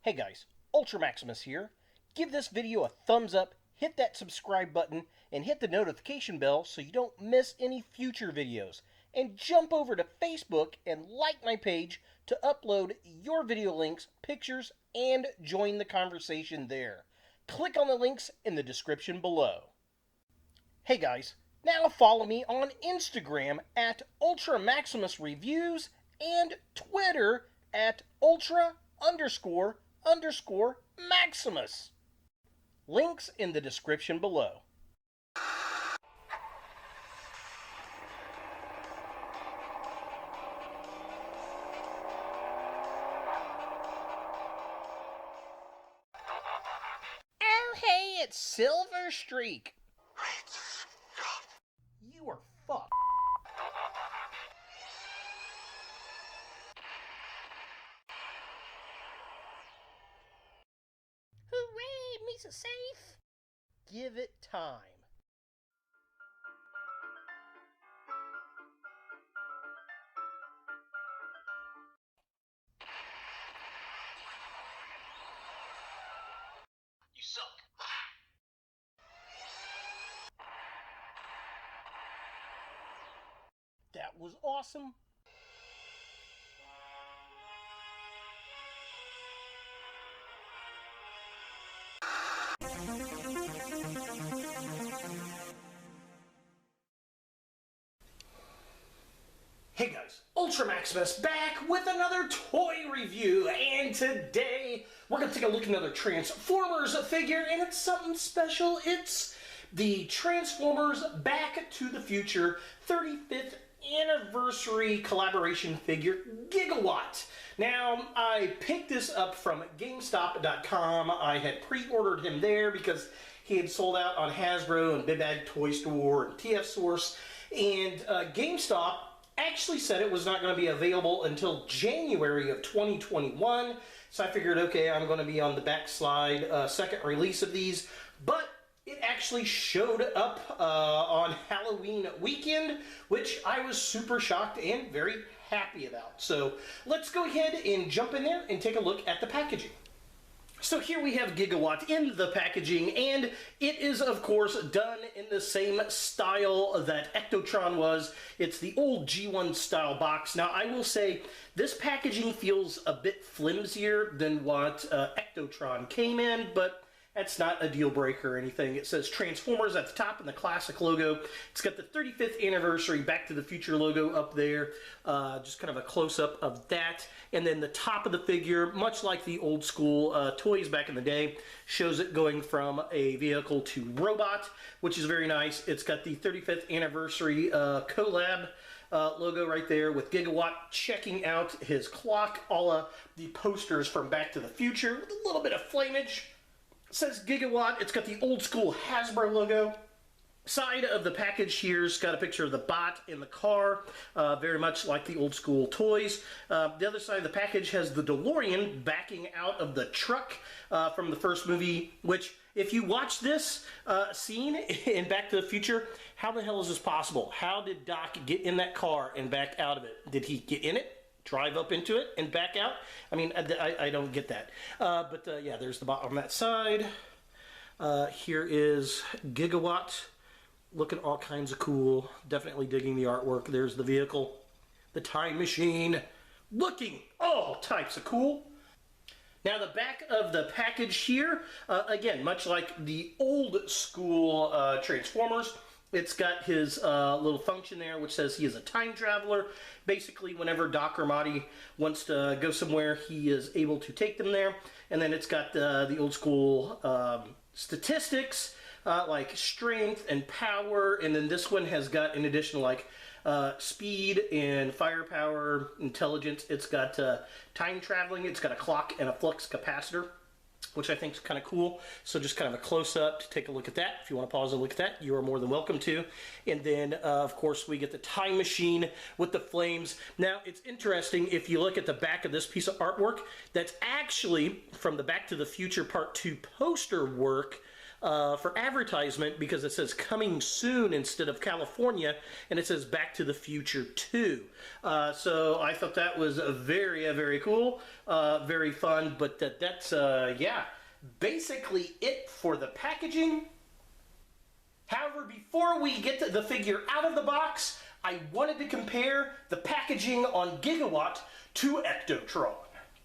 Hey guys, Ultra Maximus here. Give this video a thumbs up, hit that subscribe button, and hit the notification bell so you don't miss any future videos. And jump over to Facebook and like my page to upload your video links, pictures, and join the conversation there. Click on the links in the description below. Hey guys, now follow me on Instagram at Ultra Maximus Reviews and Twitter at Ultra_Maximus. Links in the description below. Oh hey, it's Silver Streak. Great Scott! You are fucked. Hooray, Misa safe. Give it time. You suck! That was awesome. Hey guys, Ultra Maximus back with another toy review, and today we're going to take a look at another Transformers figure, and it's something special. It's the Transformers Back to the Future 35th Anniversary Collaboration figure, Gigawatt. Now, I picked this up from GameStop.com. I had pre-ordered him there because he had sold out on Hasbro and Big Bad Toy Store and TF Source, and GameStop actually said it was not going to be available until January of 2021. So I figured, okay, I'm going to be on the backslide second release of these. But it actually showed up on Halloween weekend, which I was super shocked and very happy about. So let's go ahead and jump in there and take a look at the packaging. So here we have Gigawatt in the packaging, and it is, of course, done in the same style that Ectotron was. It's the old G1 style box. Now, I will say, this packaging feels a bit flimsier than what Ectotron came in, but that's not a deal breaker or anything. It says Transformers at the top and the classic logo. It's got the 35th anniversary Back to the Future logo up there. Just kind of a close-up of that. And then the top of the figure, much like the old school toys back in the day, shows it going from a vehicle to robot, which is very nice. It's got the 35th anniversary collab logo right there with Gigawatt checking out his clock, a la the posters from Back to the Future, with a little bit of flamage. It says Gigawatt. It's got the old school Hasbro logo. Side of the package here's got a picture of the bot in the car, very much like the old school toys. The other side of the package has the DeLorean backing out of the truck from the first movie, which, if you watch this scene in Back to the Future, how the hell is this possible? How did Doc get in that car and back out of it? Did he get in it, drive up into it, and back out? I mean, I don't get that. But yeah, there's the bot on that side. Here is Gigawatt. Looking all kinds of cool. Definitely digging the artwork. There's the vehicle. The time machine. Looking all types of cool. Now the back of the package here, again, much like the old school Transformers, it's got his little function there which says he is a time traveler. Basically, whenever Doc or Marty wants to go somewhere, he is able to take them there. And then it's got the old school statistics, like strength and power, and then this one has got, in addition, like speed and firepower, intelligence. It's got time traveling. It's got a clock and a flux capacitor, which I think is kind of cool. So just kind of a close-up to take a look at that. If you want to pause and look at that, you are more than welcome to. And then, of course, we get the time machine with the flames. Now, it's interesting, if you look at the back of this piece of artwork, that's actually from the Back to the Future Part 2 poster work for advertisement because it says coming soon instead of California, and it says Back to the Future 2. So I thought that was very cool, very fun, but that's, yeah, basically it for the packaging. However, before we get to the figure out of the box, I wanted to compare the packaging on Gigawatt to Ectotron.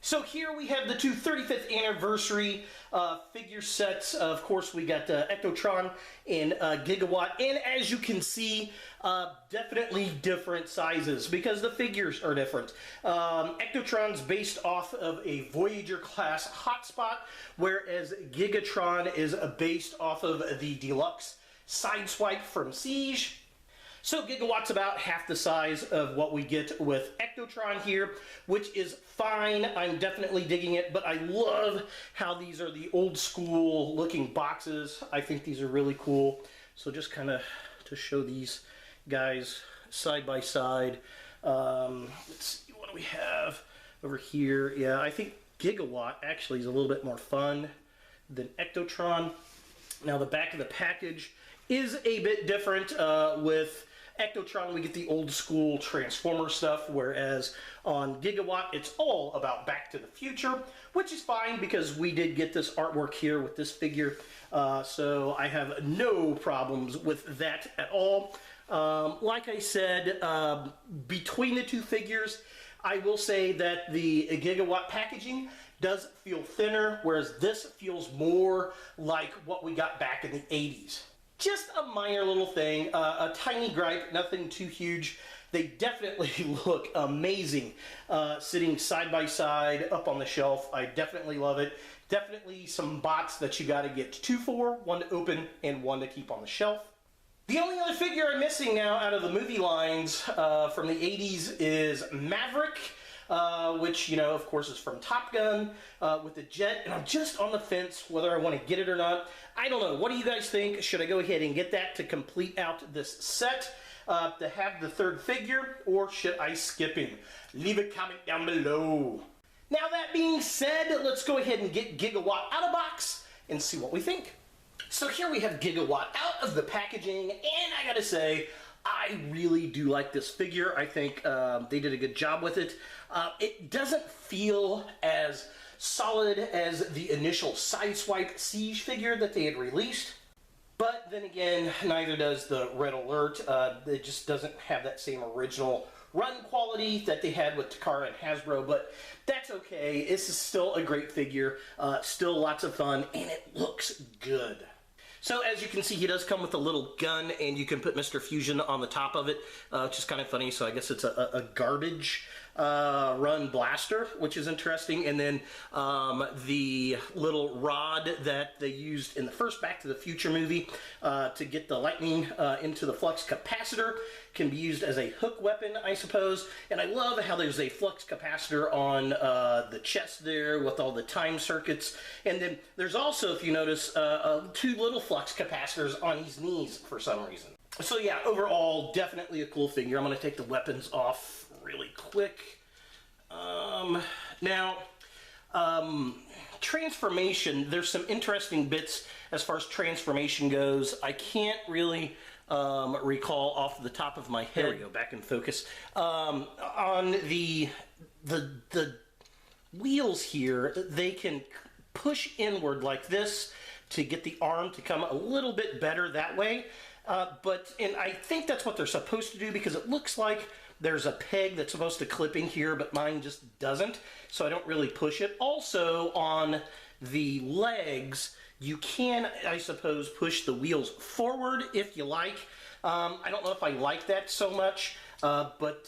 So here we have the two 35th anniversary figure sets. Of course, we got Ectotron and Gigawatt. And as you can see, definitely different sizes because the figures are different. Ectotron's based off of a Voyager class hotspot, whereas Gigatron is based off of the deluxe Sideswipe from Siege. So Gigawatt's about half the size of what we get with Ectotron here, which is fine. I'm definitely digging it, but I love how these are the old school looking boxes. I think these are really cool. So just kind of to show these guys side by side. Let's see, what do we have over here? Yeah, I think Gigawatt actually is a little bit more fun than Ectotron. Now the back of the package is a bit different. With Ectotron, we get the old school Transformer stuff, whereas on Gigawatt, it's all about Back to the Future, which is fine because we did get this artwork here with this figure, so I have no problems with that at all. Like I said, between the two figures, I will say that the Gigawatt packaging does feel thinner, whereas this feels more like what we got back in the 80s. Just a minor little thing, a tiny gripe, nothing too huge. They definitely look amazing sitting side by side up on the shelf. I definitely love it. Definitely some bots that you got to get two for, one to open and one to keep on the shelf. The only other figure I'm missing now out of the movie lines from the 80s is Maverick. Which, you know, of course is from Top Gun with the jet, and I'm just on the fence whether I want to get it or not. I don't know. What do you guys think? Should I go ahead and get that to complete out this set to have the third figure, or should I skip him? Leave a comment down below. Now that being said, let's go ahead and get Gigawatt out of box and see what we think. So here we have Gigawatt out of the packaging, and I gotta say, I really do like this figure. I think they did a good job with it. It doesn't feel as solid as the initial Sideswipe Siege figure that they had released. But then again, neither does the Red Alert. It just doesn't have that same original run quality that they had with Takara and Hasbro, but that's okay. This is still a great figure, still lots of fun, and it looks good. So as you can see, he does come with a little gun, and you can put Mr. Fusion on the top of it, which is kind of funny. So I guess it's a garbage run blaster, which is interesting. And then the little rod that they used in the first Back to the Future movie to get the lightning into the flux capacitor can be used as a hook weapon, I suppose. And I love how there's a flux capacitor on the chest there with all the time circuits. And then there's also, if you notice, two little flux capacitors on his knees for some reason. So yeah, overall, definitely a cool figure. I'm going to take the weapons off really quick. Transformation, there's some interesting bits as far as transformation goes. I can't really recall off the top of my head. There we go, back in focus. On the wheels here, they can push inward like this to get the arm to come a little bit better that way. And I think that's what they're supposed to do, because it looks like there's a peg that's supposed to clip in here, but mine just doesn't, so I don't really push it. Also, on the legs, you can, I suppose, push the wheels forward if you like. I don't know if I like that so much, but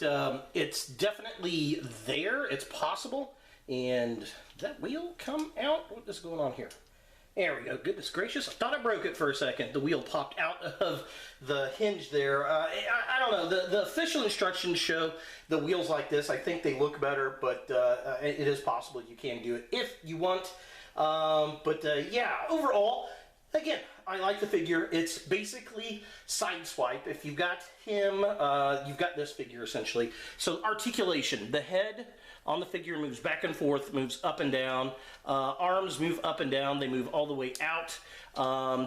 it's definitely there. It's possible. And did that wheel come out? What is going on here? There we go. Goodness gracious. I thought I broke it for a second. The wheel popped out of the hinge there. I don't know. The official instructions show the wheels like this. I think they look better, but it is possible you can do it if you want. Yeah, overall, Again, I like the figure. It's basically Sideswipe. If you've got him, you've got this figure essentially. So articulation, the head on the figure moves back and forth, moves up and down. Arms move up and down, they move all the way out.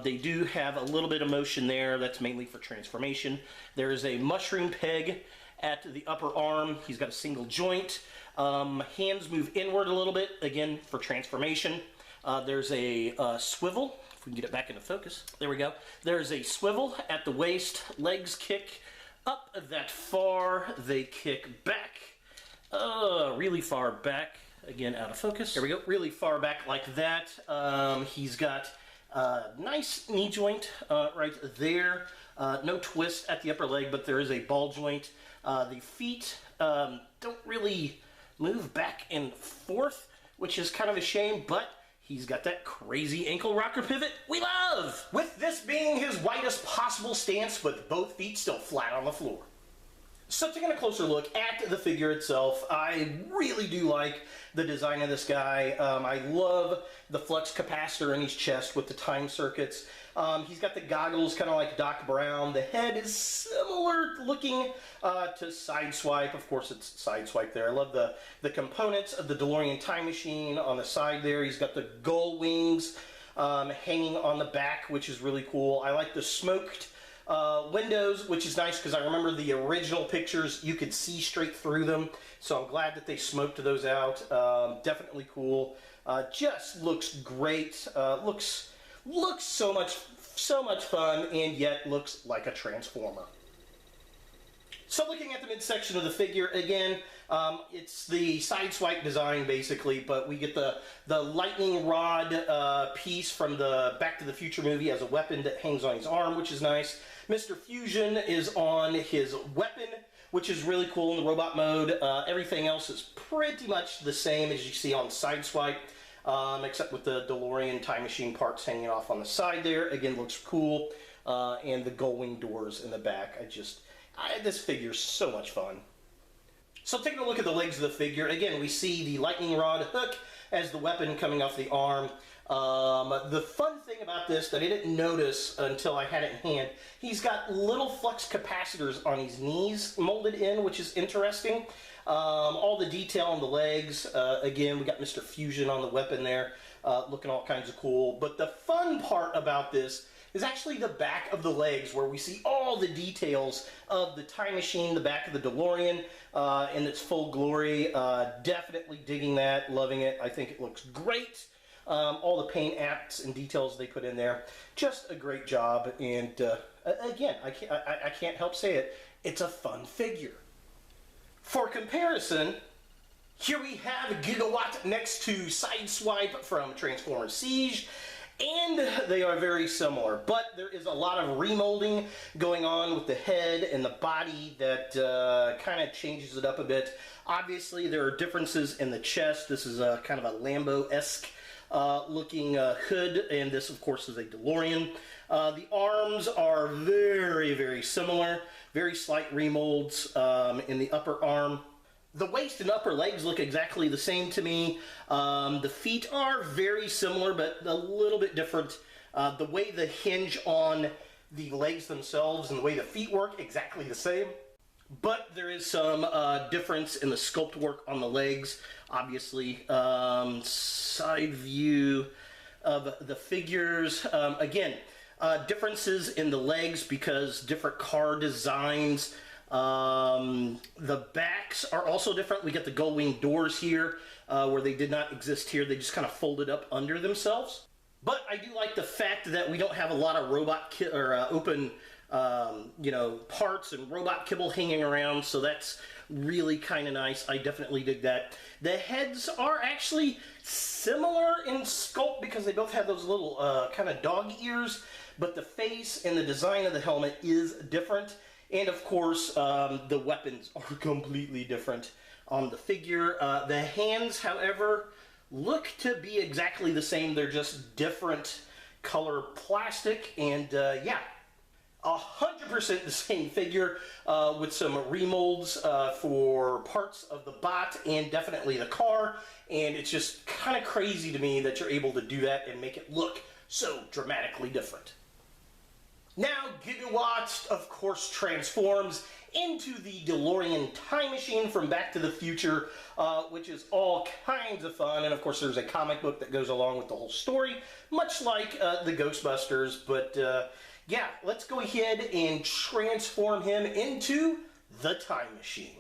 They do have a little bit of motion there, that's mainly for transformation. There is a mushroom peg at the upper arm. He's got a single joint. Hands move inward a little bit, again for transformation. There's a swivel. If we can get it back into focus. There we go. There's a swivel at the waist. Legs kick up that far. They kick back. Really far back. Again, out of focus. There we go. Really far back like that. He's got a nice knee joint right there. No twist at the upper leg, but there is a ball joint. The feet don't really move back and forth, which is kind of a shame, but he's got that crazy ankle rocker pivot we love! With this being his widest possible stance with both feet still flat on the floor. So taking a closer look at the figure itself, I really do like the design of this guy. I love the flux capacitor in his chest with the time circuits. He's got the goggles kind of like Doc Brown. The head is similar looking to Sideswipe. Of course, it's Sideswipe there. I love the components of the DeLorean time machine on the side there. He's got the gull wings hanging on the back, which is really cool. I like the smoked windows, which is nice because I remember the original pictures, you could see straight through them. So I'm glad that they smoked those out. Definitely cool. Just looks great. Looks so much fun, and yet looks like a Transformer. So looking at the midsection of the figure, again, it's the Sideswipe design basically, but we get the lightning rod piece from the Back to the Future movie as a weapon that hangs on his arm, which is nice. Mr. Fusion is on his weapon, which is really cool in the robot mode. Everything else is pretty much the same as you see on Sideswipe. Except with the DeLorean time machine parts hanging off on the side there. Again, looks cool. And the gull wing doors in the back. This figure's so much fun. So taking a look at the legs of the figure, again, we see the lightning rod hook as the weapon coming off the arm. The fun thing about this that I didn't notice until I had it in hand, he's got little flux capacitors on his knees molded in, which is interesting. All the detail on the legs, again, we got Mr. Fusion on the weapon there, looking all kinds of cool. But the fun part about this is actually the back of the legs, where we see all the details of the time machine, the back of the DeLorean, in its full glory. Definitely digging that, loving it. I think it looks great. All the paint apps and details they put in there, just a great job. And again, I can't help say it, it's a fun figure. For comparison, here we have Gigawatt next to Sideswipe from Transformers Siege, and they are very similar, but there is a lot of remolding going on with the head and the body that kind of changes it up a bit. Obviously, there are differences in the chest. This is a kind of a Lambo-esque looking hood, and this, of course, is a DeLorean. The arms are very, very similar. Very slight remolds in the upper arm. The waist and upper legs look exactly the same to me. The feet are very similar, but a little bit different. The way the hinge on the legs themselves and the way the feet work, exactly the same. But there is some difference in the sculpt work on the legs, obviously. Side view of the figures. Again, differences in the legs because different car designs. The backs are also different. We get the gull wing doors here where they did not exist here. They just kind of folded up under themselves. But I do like the fact that we don't have a lot of robot open parts and robot kibble hanging around, so that's really kind of nice. I definitely dig that. The heads are actually similar in sculpt because they both have those little kind of dog ears, but the face and the design of the helmet is different. And of course, the weapons are completely different on the figure. The hands, however, look to be exactly the same. They're just different color plastic, and yeah, 100% the same figure with some remolds for parts of the bot and definitely the car. And it's just kind of crazy to me that you're able to do that and make it look so dramatically different. Now, Gigawatt, of course, transforms into the DeLorean time machine from Back to the Future, which is all kinds of fun. And, of course, there's a comic book that goes along with the whole story, much like the Ghostbusters. But, yeah, let's go ahead and transform him into the time machine.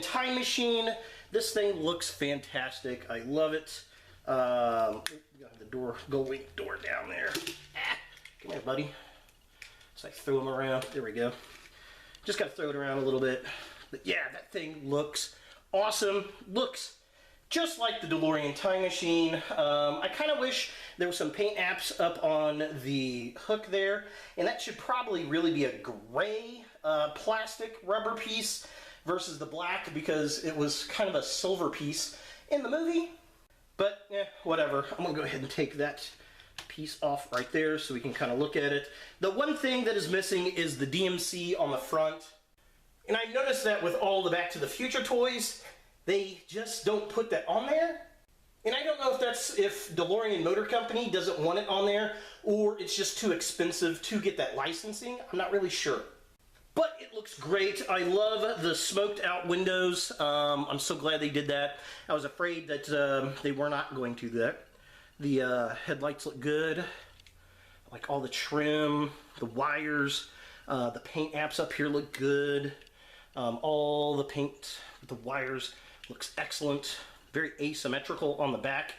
Time machine. This thing looks fantastic. I love it. Got the going door down there. Come here, buddy. So I throw him around. There we go. Just got to throw it around a little bit. But yeah, that thing looks awesome. Looks just like the DeLorean time machine. I kind of wish there was some paint apps up on the hook there, and that should probably really be a gray plastic rubber piece versus the black, because it was kind of a silver piece in the movie. But whatever. I'm gonna go ahead and take that piece off right there so we can kind of look at it. The one thing that is missing is the DMC on the front. And I noticed that with all the Back to the Future toys, they just don't put that on there. And I don't know if that's if DeLorean Motor Company doesn't want it on there, or it's just too expensive to get that licensing. I'm not really sure. But it looks great. I love the smoked out windows. I'm so glad they did that. I was afraid that they were not going to do that. The headlights look good. Like all the trim, the wires, the paint apps up here look good. All the paint, the wires looks excellent. Very asymmetrical on the back,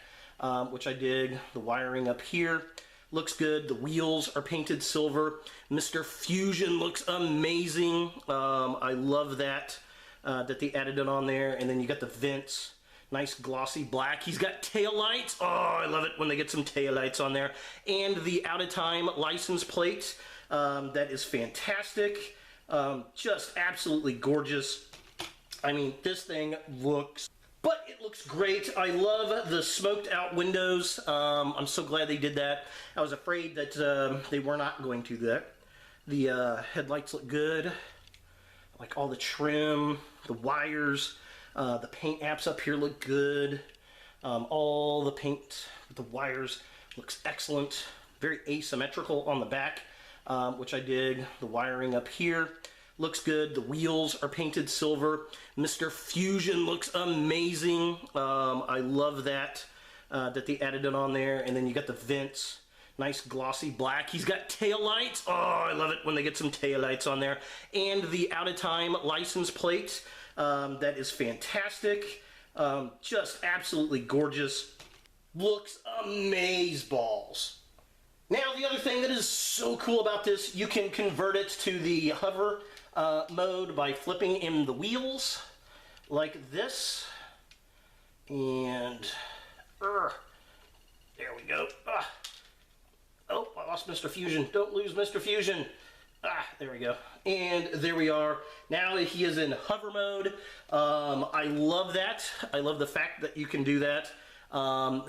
which I dig. The wiring up here looks good. The wheels are painted silver. Mr. Fusion looks amazing. I love that, that they added it on there. And then you got the vents, nice glossy black. He's got taillights. Oh, I love it when they get some taillights on there. And the out of time license plate, that is fantastic. Just absolutely gorgeous. I mean, this thing looks... But it looks great. I love the smoked out windows. I'm so glad they did that. I was afraid that they were not going to do that. The headlights look good. Like all the trim, the wires, the paint apps up here look good. All the paint, the wires looks excellent. Very asymmetrical on the back, which I dig. The wiring up here looks good. The wheels are painted silver. Mr. Fusion looks amazing. I love that, that they added it on there. And then you got the vents, nice glossy black. He's got taillights. Oh, I love it when they get some taillights on there. And the out of time license plate, that is fantastic. Just absolutely gorgeous. Looks amazeballs. Now, the other thing that is so cool about this, you can convert it to the hover mode by flipping in the wheels like this. And there we go. Oh, I lost Mr. Fusion. Don't lose Mr. Fusion. There we go. And there we are. Now he is in hover mode. I love that. I love the fact that you can do that.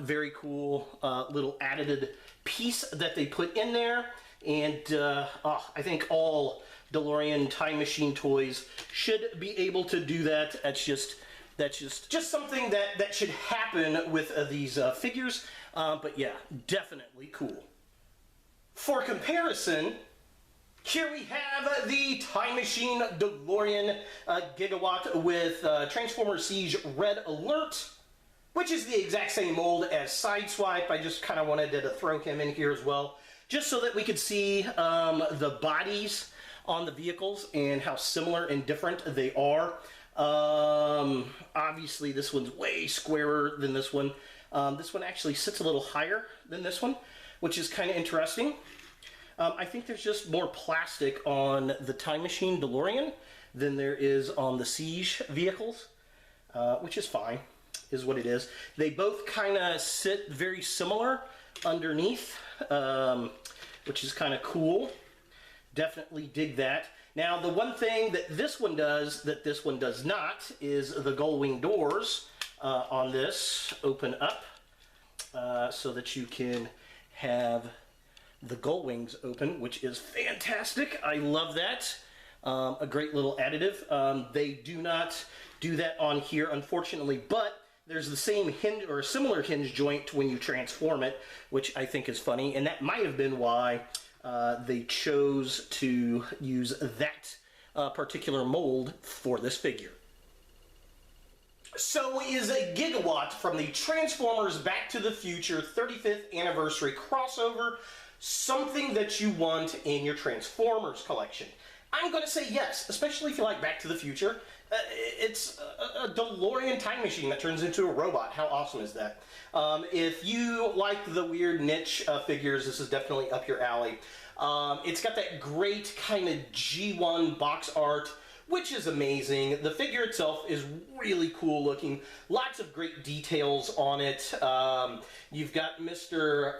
Very cool little added piece that they put in there. And I think all DeLorean time machine toys should be able to do that. That's just something that should happen with these figures. But yeah, definitely cool. For comparison, here we have the Time Machine DeLorean Gigawatt with Transformer Siege Red Alert, which is the exact same mold as Sideswipe. I just kind of wanted to throw him in here as well, just so that we could see the bodies on the vehicles and how similar and different they are. Obviously, this one's way squarer than this one. This one actually sits a little higher than this one, which is kind of interesting. I think there's just more plastic on the Time Machine DeLorean than there is on the Siege vehicles, which is fine, is what it is. They both kind of sit very similar underneath, which is kind of cool. Definitely dig that. Now, the one thing that this one does that this one does not is the gull wing doors. on this open up so that you can have the gull wings open, which is fantastic. I love that. A great little additive. They do not do that on here, unfortunately, but there's the same hinge or similar hinge joint when you transform it, which I think is funny, and that might have been why they chose to use that particular mold for this figure. So is a Gigawatt from the Transformers Back to the Future 35th Anniversary crossover something that you want in your Transformers collection? I'm going to say yes, especially if you like Back to the Future. It's a DeLorean time machine that turns into a robot. How awesome is that? If you like the weird niche figures, this is definitely up your alley. It's got that great kind of G1 box art, which is amazing. The figure itself is really cool looking. Lots of great details on it. You've got Mr.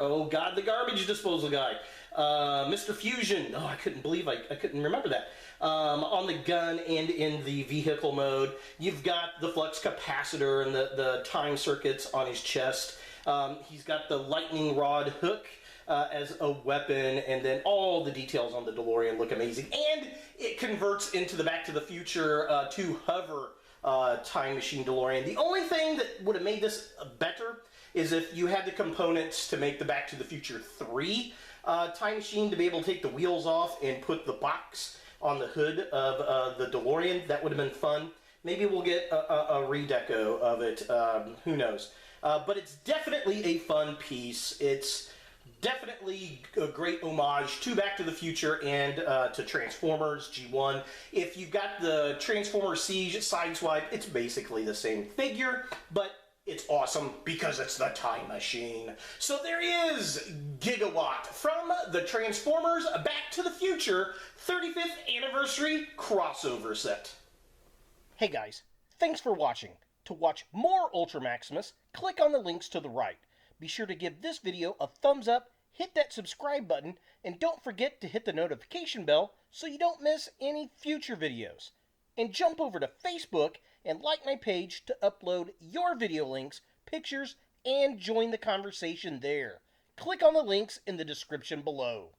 Oh God, the garbage disposal guy. Mr. Fusion. Oh, I couldn't believe I couldn't remember that. On the gun and in the vehicle mode. You've got the flux capacitor and the time circuits on his chest. He's got the lightning rod hook as a weapon, and then all the details on the DeLorean look amazing. And it converts into the Back to the Future to hover time machine DeLorean. The only thing that would have made this better is if you had the components to make the Back to the Future 3 time machine to be able to take the wheels off and put the box on the hood of the DeLorean. That would have been fun. Maybe we'll get a redeco of it. Who knows? But it's definitely a fun piece. It's definitely a great homage to Back to the Future and to Transformers G1. If you've got the Transformers Siege Sideswipe, it's basically the same figure, but it's awesome because it's the time machine. So there is Gigawatt from the Transformers Back to the Future 35th Anniversary crossover set. Hey guys, thanks for watching. To watch more Ultra Maximus, click on the links to the right. Be sure to give this video a thumbs up, hit that subscribe button, and don't forget to hit the notification bell so you don't miss any future videos. And jump over to Facebook and like my page to upload your video links, pictures, and join the conversation there. Click on the links in the description below.